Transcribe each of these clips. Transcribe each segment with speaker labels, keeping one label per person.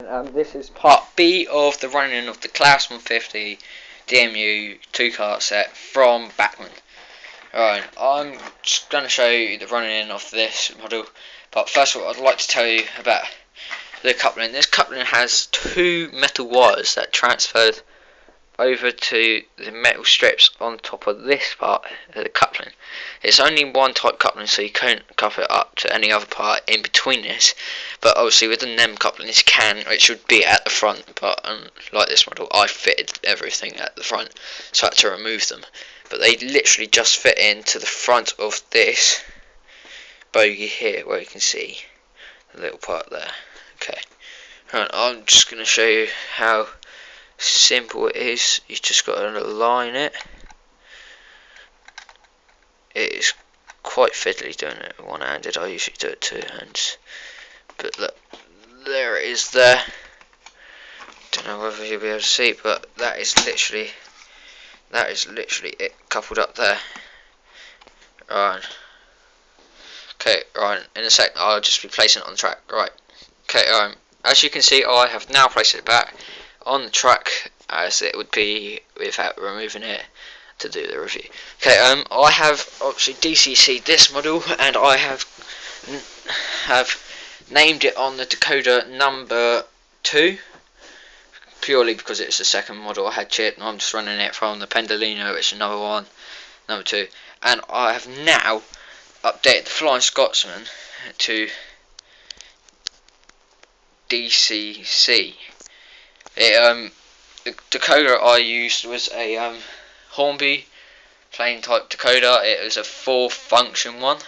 Speaker 1: This is part B of the running of the Class 150 DMU 2-cart set from Bachmann. Right, I'm just going to show you the running of this model, but first of all I'd like to tell you about the coupling. This coupling has two metal wires that transferred over to the metal strips on top of this part of the coupling. It's only one type coupling, so you can't couple it up to any other part in between this, but obviously with the NEM coupling this can, it should be at the front, but like this model I fitted everything at the front, so I had to remove them, but they literally just fit into the front of this bogie here, where you can see the little part there. Okay, right, I'm just going to show you how simple it is. You just got to align it. It is quite fiddly doing it one-handed. I usually do it two hands, but look, there it is there. Don't know whether you'll be able to see, but that is literally it coupled up there. Right. Okay, right, in a sec I'll just be placing it on the track. Right. Okay, as you can see I have now placed it back on the track as it would be without removing it to do the review. Okay, I have obviously DCC'd this model, and I have named it on the Dakota number 2 purely because it's the second model I had chipped, and I'm just running it from the Pendolino, which is number 2, and I have now updated the Flying Scotsman to DCC. The Dakota I used was a Hornby plain type Dakota. It was a 4-function one,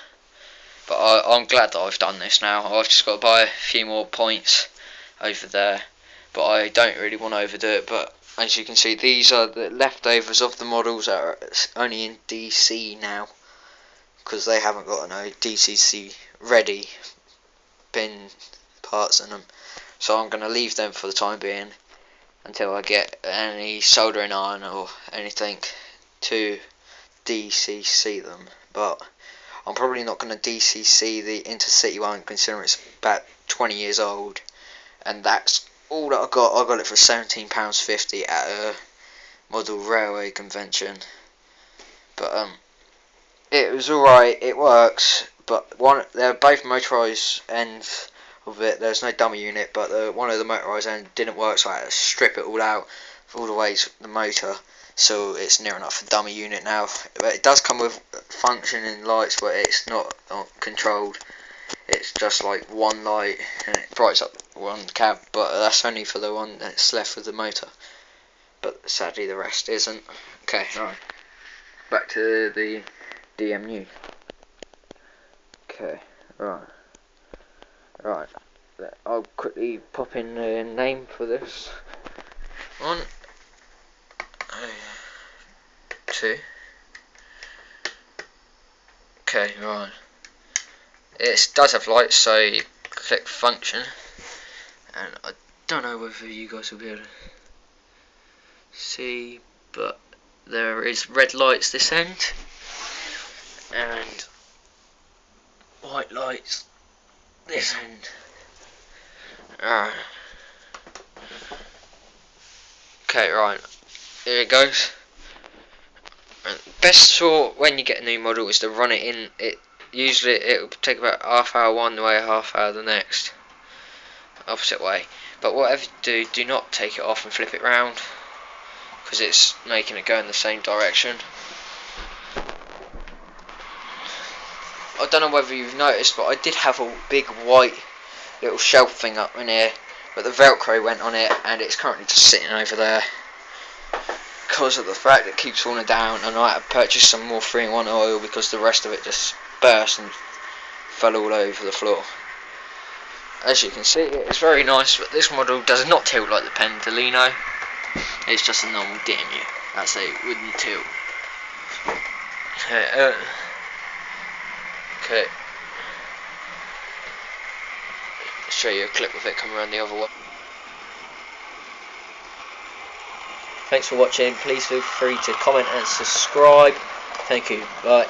Speaker 1: but I'm glad that I've done this now. I've just got to buy a few more points over there, but I don't really want to overdo it. But as you can see, these are the leftovers of the models that are only in DC now, because they haven't got no DCC ready bin parts in them, so I'm going to leave them for the time being until I get any soldering iron or anything to DCC them. But I'm probably not going to DCC the Intercity one, considering it's about 20 years old, and that's all that I got it for £17.50 at a model railway convention. But it was alright, it works, but they're both motorised ends of it. There's no dummy unit, but one of the motorised ends didn't work, so I had to strip it all out all the way to the motor, so it's near enough a dummy unit now. But it does come with functioning lights, but it's not controlled. It's just like one light, and it brights up one cab, but that's only for the one that's left with the motor, but sadly the rest isn't. Okay, right, back to the DMU. Okay, right, I'll quickly pop in the name for this one. 2. Okay, right. It does have lights, so you click function, and I don't know whether you guys will be able to see, but there is red lights this end and white lights this end. Okay, right, here it goes. And best for when you get a new model is to run it in. Usually it will take about half hour one way, half hour the next, opposite way. But whatever you do not take it off and flip it round, because it's making it go in the same direction. I don't know whether you've noticed, but I did have a big white little shelf thing up in here, but the Velcro went on it, and it's currently just sitting over there because of the fact it keeps falling down, and I had to purchase some more 3-in-1 oil because the rest of it just burst and fell all over the floor. As you can see, it's very nice, but this model does not tilt like the Pendolino. It's just a normal DMU. That's a wooden tilt. Okay. I'll show you a clip of it coming around the other way. Thanks for watching. Please feel free to comment and subscribe. Thank you. Bye.